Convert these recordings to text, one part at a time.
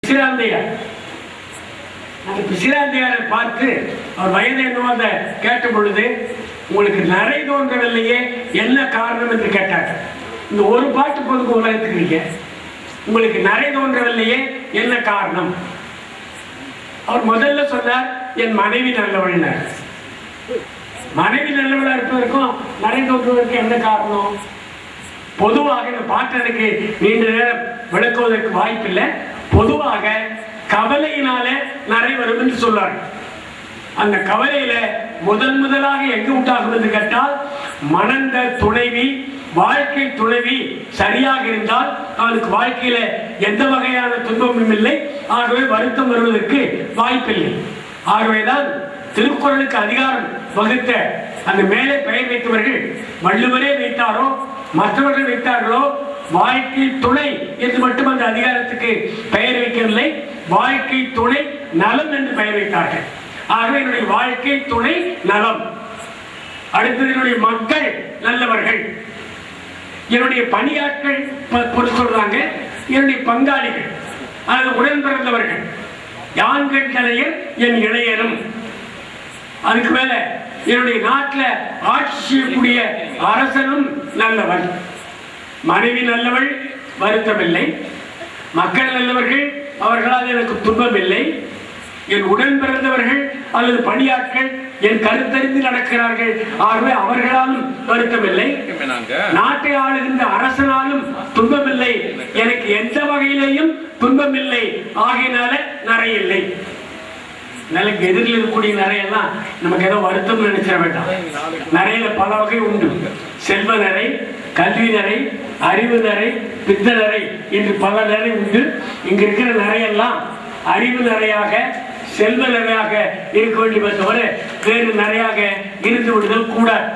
பிசிராந்தையார். அந்த பிசிராந்தையாரை பார்த்து அவர் வயது என்னவோ அந்த கேட்ட பொழுது, உங்களுக்கு நரை தோன்றவில்லையே, என்ன காரணம் என்று கேட்டார். இந்த ஒரு பாட்டு பொதுக்கு உலகத்துக்கு உங்களுக்கு நரை தோன்றவில்லையே, என்ன காரணம்? அவர் முதல்ல சொன்னார், என் மனைவி நல்லவள். மனைவி நல்லவளா இருப்பதற்கும் நரை தோன்றுவதற்கு என்ன காரணம்? பொதுவாக இந்த பாட்டனுக்கு நீண்ட நேரம் விளக்குவதற்கு வாய்ப்பில்லை. பொதுவாக கவலையினால நரை வரும் என்று சொல்றாங்க. அந்த கவலையில முதலாக எங்கு உண்டாகும் என்று கேட்டால், மணந்த துணைவி, வாழ்க்கை துணைவி சரியாக இருந்தால் அவனுக்கு வாழ்க்கையில எந்த வகையான துன்பமும் இல்லை. ஆகவே வருத்தம் வருவதற்கு வாய்ப்பில்லை. ஆகவேதான் திருக்குறளுக்கு அதிகாரம் வகுத்த அந்த மேலே பெயர் வைத்தவர்கள் வள்ளுவரே வைத்தாரோ மற்றவர்கள் வைத்தார்களோ, வாழ்க்கை துணை என்று மட்டும் அந்த அதிகாரத்துக்கு பெயர் வைக்கவில்லை, வாழ்க்கை துணை நலம் என்று பெயர் வைத்தார்கள். ஆகவே என்னுடைய வாழ்க்கை துணை நலம். அடுத்தது என்னுடைய மக்கள் நல்லவர்கள், என்னுடைய பணியாட்கள் சொல்றாங்க, என்னுடைய பங்காளிகள் அல்லது உடன் பிறந்தவர்கள், யான்கள் கலையர் என் இளையரும். அதுக்கு மேல என்னுடைய நாட்டில் ஆட்சி செய்யக்கூடிய அரசனும் நல்லவன். மனைவி நல்லவள், வருத்தமில்லை. மக்கள் நல்லவர்கள், அவர்களால் எனக்கு துன்பம் இல்லை. என் உடன் பிறந்தவர்கள் அல்லது பணியாட்கள் என் கருத்தறிந்து நடக்கிறார்கள், ஆகவே அவர்களாலும் வருத்தமில்லை. நாட்டை ஆளுகின்ற அரசனாலும் துன்பமில்லை, எனக்கு எந்த வகையிலையும் துன்பமில்லை, ஆகையினால நரையில்லை. நிலைக்கு எதிரில் இருக்கக்கூடிய நிறையெல்லாம் நமக்கு ஏதோ வருத்தம் நினைச்சிட வேண்டாம். நிறையில பல வகை உண்டு. செல்வ நிறை, கல்வி நிறை, அறிவு நிறை, பித்த நிறை என்று பல நிறை உண்டு. இங்க இருக்கிற நிறையெல்லாம் அறிவு நிறையாக, செல்வ நிறையாக இருக்க வேண்டிய தவிர வேறு நிறையாக இருந்து விடுதல் கூடாது.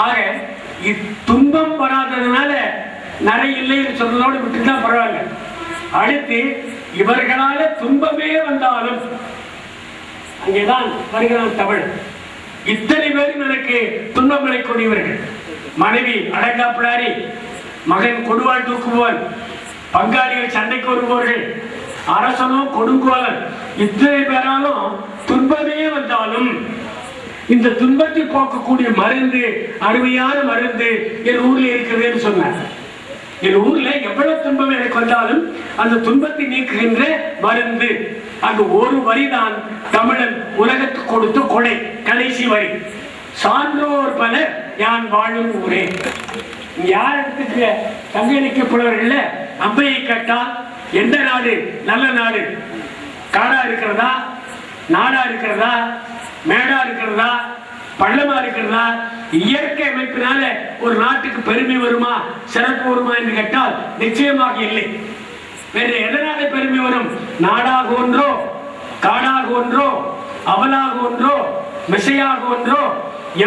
ஆக துன்பம் வராததுனால நிறை இல்லை சொன்னதோடு விட்டுதான் பரவாயில்ல. அடுத்து இவர்களால துன்பமே வந்தாலும் அங்கேதான் வருகிறான் தமிழ். இத்தனை பேரும் எனக்கு துன்பம் விளைக்கூடியவர்கள். மனைவி அடங்காப்பிடாரி, மகன் கொடுவாள் தூக்குபவன், பங்காளிகள் சண்டைக்கு வருபவர்கள், அரசனோ கொடுங்கோலன், இத்தனை பேராலும் துன்பமே வந்தாலும் இந்த துன்பத்தை போக்கக்கூடிய மருந்து, அருமையான மருந்து என் ஊர்ல இருக்கிறதுன்னு சொன்னார். என் ஊர்ல எவ்வளவு துன்பம் எனக்கு வந்தாலும் அந்த துன்பத்தை நீக்குகின்ற மருந்து. அங்கு ஒரு வரிதான் தமிழன் உலகத்துக்கு கொடுத்த கொடை, கடைசி வரி. சான்றோர் பலர் யான் வாழும் ஊரே. யார் இடத்துக்கு தங்கணிக்கப்படுவர்கள் அம்பையை கேட்டால் எந்த நாடு நல்ல நாடு? காடா இருக்கிறதா, நாடா இருக்கிறதா, மேடா இருக்கிறதா, பள்ளமா இருக்கிறதா? இயற்கை அமைப்பினால ஒரு நாட்டுக்கு பெருமை வருமா, சிறப்பு வருமா என்று கேட்டால் நிச்சயமாக இல்லை. வேறு எதனால பெருமை வரும்? நாடாக ஒன்றோ, காடாக ஒன்றோ, அவலாக ஒன்றோ, மிசையாக ஒன்றோ.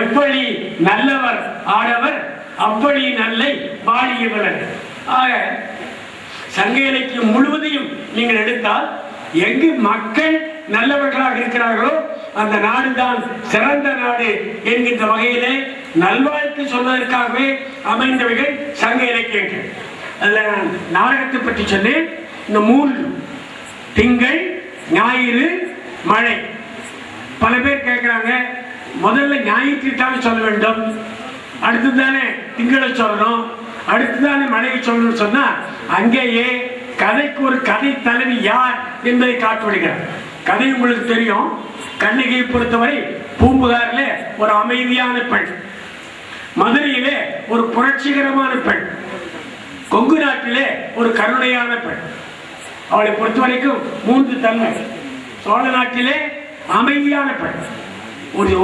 எவ்வளி நல்லவர் ஆடவர், அவ்வளி நல்லை வாழியவர். ஆக சங்க இலக்கியம் முழுவதையும் நீங்கள் எடுத்தால் எங்கு மக்கள் நல்லவர்களாக இருக்கிறார்களோ அந்த நாடுதான் சிறந்த நாடு என்கின்ற வகையிலே நல்வாழ்த்து சொல்வதற்காகவே அமைந்தவைகள் சங்க இலக்கியங்கள். அதுல நாடகத்தை பற்றி சொன்னேன். இந்த 3 திங்கள், ஞாயிறு, மழை. பல பேர் கேட்கிறாங்க, முதல்ல ஞாயிற்று தானே சொல்ல வேண்டும், அடுத்துதானே திங்களை சொல்லணும், அடுத்துதானே மழையை சொல்லணும்னு சொன்னா அங்கேயே கதைக்கு ஒரு கதை தலைவி யார் என்பதை காட்டுவிடுகிறார். கதை உங்களுக்கு தெரியும். கண்ணகியை பொறுத்தவரை பூம்புகாரில ஒரு அமைதியான பெண், மதுரையிலே ஒரு புரட்சிகரமான பெண், கொங்கு நாட்டிலே ஒரு கருணையான பெண். அவளை பொறுத்த வரைக்கும் 3 தன்மை. சோழ நாட்டிலே அமைதியான பெண்,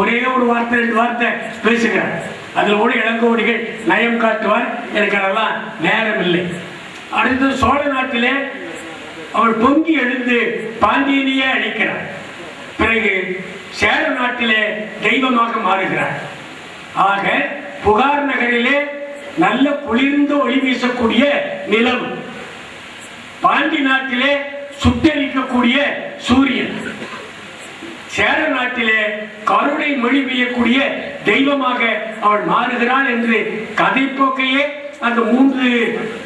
ஒரே ஒரு வார்த்தை 2 வார்த்தை பேசுகிறார். அதில் கூட இளங்கோவடிகள் நயம் காட்டுவார். எனக்கு அதெல்லாம் நேரம் இல்லை. அடுத்தது சோழ நாட்டிலே அவள் பொங்கி எழுந்து பாண்டியனையே அழிக்கிறார். பிறகு சேர நாட்டிலே தெய்வமாக மாறுகிறார். ஆக புகார் நகரிலே நல்ல குளிர்ந்து ஒளி வீசக்கூடிய நிலவு, பாண்டி நாட்டிலே சுட்டரிக்கக்கூடிய சூரியன், சேர நாட்டிலே கருணை மொழி பெய்யக்கூடிய தெய்வமாக அவள் மாறுகிறாள் என்று கதை போக்கையே அந்த 3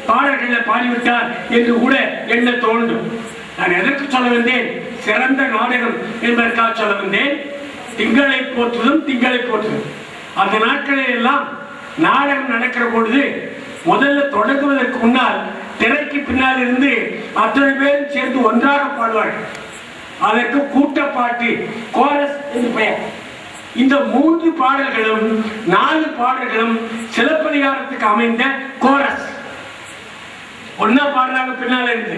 பாடல்களை பாடிவிட்டார் என்று கூட எண்ண தோன்றும். நான் எதற்கு சொல்ல வந்தேன்? சிறந்த நாடகம் என்பதற்காக சொல்ல வந்தேன். திங்களை போற்றுதும் திங்களை போற்றுதும். அந்த நாட்களில் எல்லாம் நாடகம் நடக்கிற பொழுது முதல்ல தொடங்குவதற்கு முன்னால் திரைக்கு பின்னால் இருந்து அத்தனை பேரும் சேர்ந்து ஒன்றாக பாடுவார்கள். அதற்கு கூட்டப்பாட்டு, கோரஸ் என்று பெயர். இந்த 3 பாடல்களும் 4 பாடல்களும் சிலப்பதிகாரத்துக்கு அமைந்த கோரஸ். ஒன்னா பாடுறாங்க பின்னால இருந்து.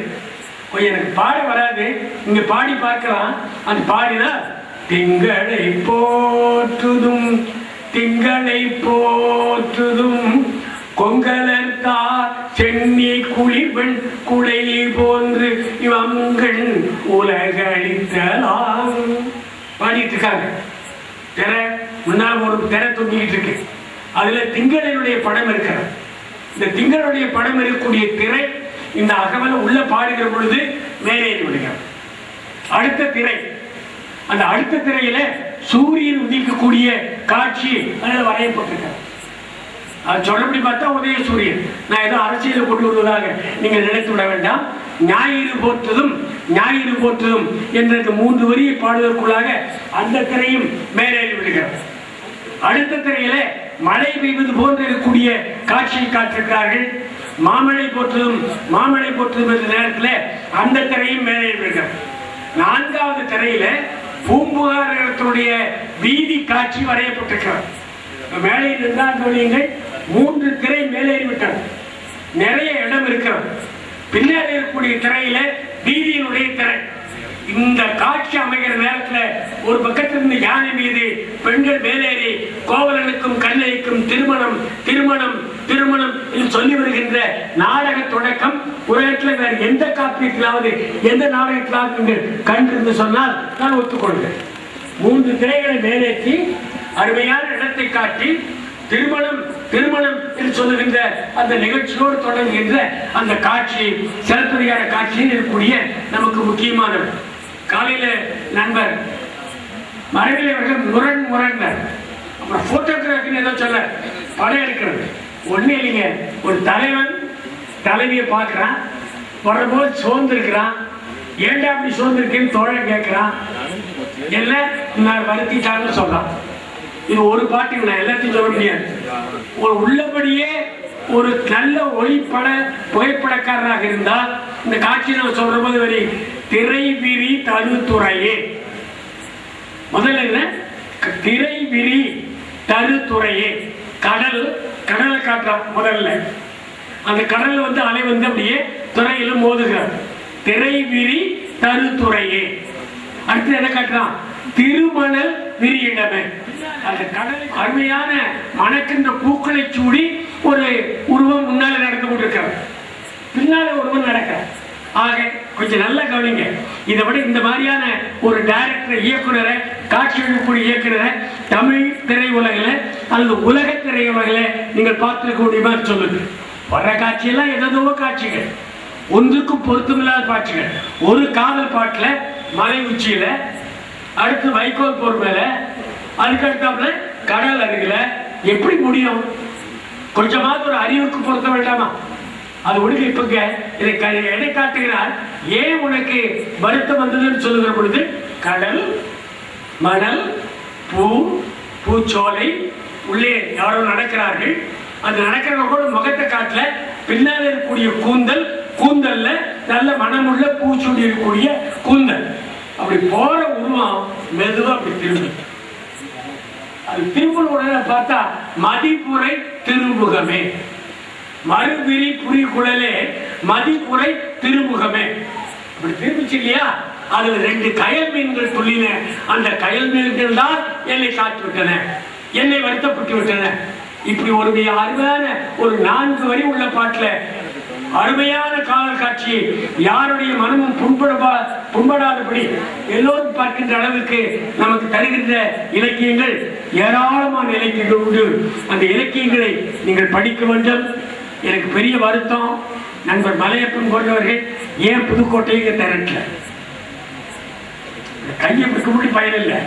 எனக்கு பாட வராது, இங்க பாடி பார்க்கலாம். அது பாடினா திங்களை போற்றுதும் திங்களை போற்றுதும் கொங்கலர்த்தா சென்னி குளிவெண் குளை போன்று இவங்கள் உலகளித்தலாம் பாடிட்டு இருக்காங்க. திரை முன்னால் ஒரு திரை தொங்கிட்டு இருக்கு. அதுல திங்களினுடைய படம் இருக்கிறது. இந்த திங்களுடைய படம் இருக்கக்கூடிய திரை இந்த அகவலை உள்ள பாடுகிற பொழுது மேலேறி விடுகிறது. அடுத்த திரை, அந்த அடுத்த திரையில சூரியன் உதிக்கக்கூடிய காட்சி அதில் வரையப்பட்டிருக்கிறது. அது சொல்லப்படி பார்த்தா உதய சூரியன். நான் ஏதோ அரசியலை கொண்டு வருவதாக நீங்கள் நினைத்து விட வேண்டாம். ஞாயிறு போற்றுதும் ஞாயிறு போற்றுதும் என்ற 3 வரியை பாடுவதற்குள்ளாக அந்த திரையும் மேலேறி விடுகிறது. அடுத்த திரையில மழை பெய்வது போன்று இருக்கக்கூடிய காட்சியை காட்டிருக்கிறார்கள். மாமழை போற்றுதும் மாமழை போற்றுதும் என்ற நேரத்தில் அந்த திரையும் மேலேறி விடுகிறது. 4வது திரையில பூம்புகாரத்தினுடைய வீதி காட்சி வரையப்பட்டிருக்கிறது. மேலே இருந்தால் 3 திரை மேலேறிவிட்டது. நிறைய இடம் இருக்கிறது. பின்னாடி இருக்கக்கூடிய திரையில வீதியினுடைய திரை. இந்த காட்சி அமைகிற நேரத்தில் ஒரு பக்கத்திலிருந்து யானை மீது பெண்கள் மேலேறி கோவலனுக்கும் கண்ணகிக்கும் திருமணம் திருமணம் திருமணம் என்று சொல்லி வருகின்ற நாடக தொடக்கம் உலகத்தில் வேறு எந்த காப்பியத்திலாவது எந்த நாடகத்திலாவது கண்டிருந்து சொன்னால் நான் ஒத்துக்கொள்கிறேன். 3 திரைகளை மேலேற்றி அருமையான இடத்தை காட்டி திருமணம் திருமணம் என்று சொல்லுகின்ற அந்த நிகழ்ச்சியோடு தொடங்குகின்ற அந்த காட்சி சிலப்பதிகார காட்சியில் இருக்கக்கூடிய நமக்கு முக்கியமானது. காலையில நண்பர் மறைவில் அவர்கள் முரண் முரண்னர். அப்புறம் போட்டோகிராஃபின்னு ஏதோ சொல்ல படம் எடுக்கிறது ஒண்ணு இல்லைங்க. ஒரு தலைவன் தலைவியை பார்க்கிறான், வரும்போது சோர்ந்திருக்கிறான். ஏண்டா அப்படி சோர்ந்திருக்கேன்னு தோழன் கேட்கிறான். எல்லாம் நான் வருத்திட்டான்னு சொல்றான். இது ஒரு பாட்டுக்கு நான் எல்லாத்தையும் சொல்ல முடியாது. ஒரு உள்ளபடியே ஒரு நல்ல ஒளிப்பட புகைப்படக்காரராக இருந்தால் இந்த காட்சி நம்ம சொல்ற போது வரி திரை விரி தருத்துறையே. முதல்ல என்ன? திரை விரி தருத்துறையே. கடல் கடலை காட்டுறான். முதல்ல அந்த கடல் அலை அப்படியே துறையில மோதுகிறார். திரை விரி தருத்துறையே. அடுத்து என்ன காட்டுறான்? திருமணல் விரியிடமே. அந்த கடல் அருமையான மணக்கின்ற பூக்களை சூடி ஒரு உருவம் முன்னால நடந்து கொண்டிருக்கிறார், பின்னால ஒருவன் நடக்கிறார். ஆக கொஞ்சம் நல்லா கவனிங்க. இதை விட இந்த மாதிரியான ஒரு டைரக்டர் இயக்குனரை காட்சி எழுப்பக்கூடிய இயக்குனரை தமிழ் திரையுலகில் அல்லது உலக திரையுலகில் நீங்கள் பார்த்திருக்க முடியுமா சொல்லுங்க. வர்ற காட்சியெல்லாம் ஏதோ காட்சிகள், ஒன்றுக்கும் பொருத்தமில்லாத காட்சிகள். ஒரு காதல் பாட்டுல மலை உச்சியில, அடுத்து வைக்கோல் போர் மேல, அதுக்கு அடுத்தாப்புல கடல் அருகில. எப்படி முடியும்? கொஞ்சமாவது ஒரு அறிவுக்கு பொருத்த வேண்டாமா? அது ஒழுங்கு இப்பங்க இதை எடை காட்டுகிறார். ஏன் உனக்கு வருத்தம் வந்ததுன்னு சொல்லுகிற பொழுது கடல், மணல், பூ, பூச்சோலை, உள்ளே யாரோ நடக்கிறார்கள். அந்த நடக்கிறவங்க கூட முகத்தை காட்டல, பின்னால இருக்கக்கூடிய கூந்தல், கூந்தல்ல நல்ல மனமுள்ள பூச்சூடி இருக்கக்கூடிய கூந்தல். அப்படி போற உருவம் மெதுவா அப்படி திரும்பு. அது திரும்ப உடனே பார்த்தா மதிப்புரை திருமுகமே, மறுவிரி புரி குழலே மதிப்புரை திருமுகமே. அப்படி திரும்பிச்சு இல்லையா? அதுல 2 கயல் மீன்கள் துள்ளின. அந்த கயல் மீன்கள் தான் என்னை காத்து விட்டன, என்னை வருத்தப்பட்டு விட்டன. இப்படி ஒரு அருமையான ஒரு 4 வரி உள்ள பாட்டுல அருமையான காதல் காட்சி, யாருடைய மனமும் புண்படாதபடி எல்லோரும் பார்க்கின்ற அளவுக்கு நமக்கு தருகின்ற இலக்கியங்கள் ஏராளமான இலக்கியங்கள் உண்டு. அந்த இலக்கியங்களை நீங்கள் படிக்க வேண்டும். எனக்கு பெரிய வருத்தம், நண்பர் மலையப்பன் போன்றவர்கள் ஏன் புதுக்கோட்டையை திரட்டல? கையை பிடிக்க பயன் இல்லை.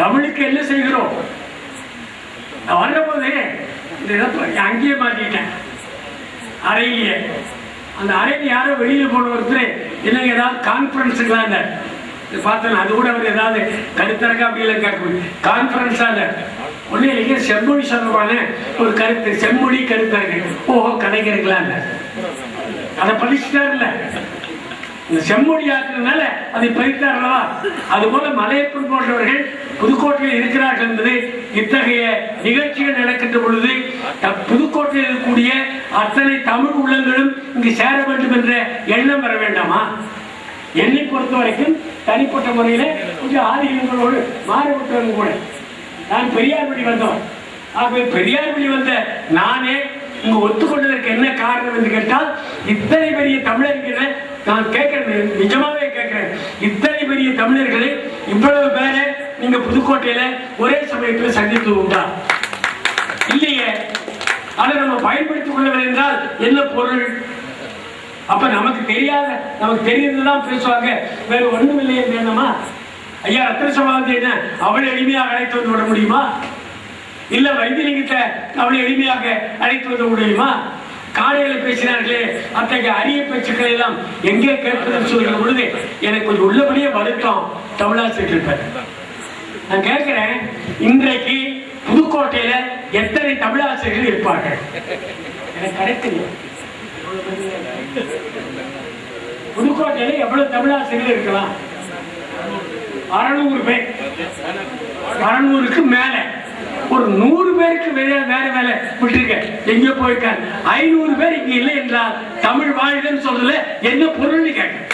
தமிழுக்கு என்ன செய்கிறோம்? நான் வர்ற போது அங்கேயே மாட்டிட்டேன் அறையிலேயே. அந்த அறையில் யாரோ வெளியில போன ஒருத்தர் இல்லைங்க ஏதாவது கான்ஃபரன்ஸுங்களா பார்த்தேன், அது கூட அவர் ஏதாவது கருத்தரங்க அப்படிலாம் கேட்க கான்ஃபரன்ஸா இல்லை ஒன்னும் இல்லைங்க, செம்மொழி சொல்லுவான ஒரு கருத்து, செம்மொழி கருத்தரங்க. ஓஹோ கலைஞர்களா இல்லை, அதை பதிச்சுட்டாருல்ல, இந்த செம்மொழி ஆக்குறதுனால அதை பதித்தார்களா. அதுபோல மலையப்பன் போன்றவர்கள் புதுக்கோட்டையில் இருக்கிறார்கள் என்பது இத்தகைய நிகழ்ச்சிகள் நடக்கின்ற பொழுது புதுக்கோட்டையில் இருக்கக்கூடிய அத்தனை தமிழ் உள்ளங்களும் இங்கு சேர வேண்டும் என்ற எண்ணம் வர வேண்டாமா? என்னை பொறுத்த வரைக்கும் தனிப்பட்ட முறையில கொஞ்சம் ஆதிகளோடு மாறுபட்டவங்க கூட. நான் பெரியார் வழி வந்தவன். ஆகவே பெரியார் வழி வந்த நானே இங்கு ஒத்துக்கொண்டதற்கு என்ன காரணம் என்று கேட்டால், இத்தனை பெரிய தமிழர்களை நான் கேட்கிறேன், நிஜமாவே கேட்கிறேன், இத்தனை பெரிய தமிழர்களை இவ்வளவு பேரை நீங்க புதுக்கோட்டையில ஒரே சமயத்தில் சந்தித்து உண்டா? இல்லையே. அதை நம்ம பயன்படுத்திக் கொள்ளவில்லை என்றால் என்ன பொருள்? அப்ப நமக்கு தெரியாத, நமக்கு தெரிந்ததுதான் பேசுவாங்க, வேற ஒண்ணும் இல்லையே வேணுமா? ஐயா ரத்ன சபாபதி என்ன அவளை எளிமையாக அழைத்து வந்து விட முடியுமா? இல்ல வைத்தியலிங்கத்தை அவளை எளிமையாக அழைத்து வந்து முடியுமா? காலையில பேசினார்களே அத்தகைய அரிய பேச்சுக்களை எல்லாம் எங்கே கேட்பதுன்னு சொல்கிற பொழுது எனக்கு கொஞ்சம் உள்ளபடியே வருத்தம். தமிழாசிரியர் இருப்பேன். நான் கேட்கிறேன், இன்றைக்கு புதுக்கோட்டையில எத்தனை தமிழாசிரியர்கள் இருப்பார்கள்? எனக்கு கிடைக்கல. புதுக்கோட்டையில எவ்வளவு தமிழாசிரியர்கள் இருக்கலாம்? 600 பேர், 600க்கு மேல. ஒரு 100 பேருக்கு வேற வேலை விட்டுருக்க, எங்க போயிருக்காங்க. 500 பேர் இங்க இல்லை என்றால் தமிழ் வாழ்க்கைன்னு சொல்றதுல என்ன பொருள்னு கேட்க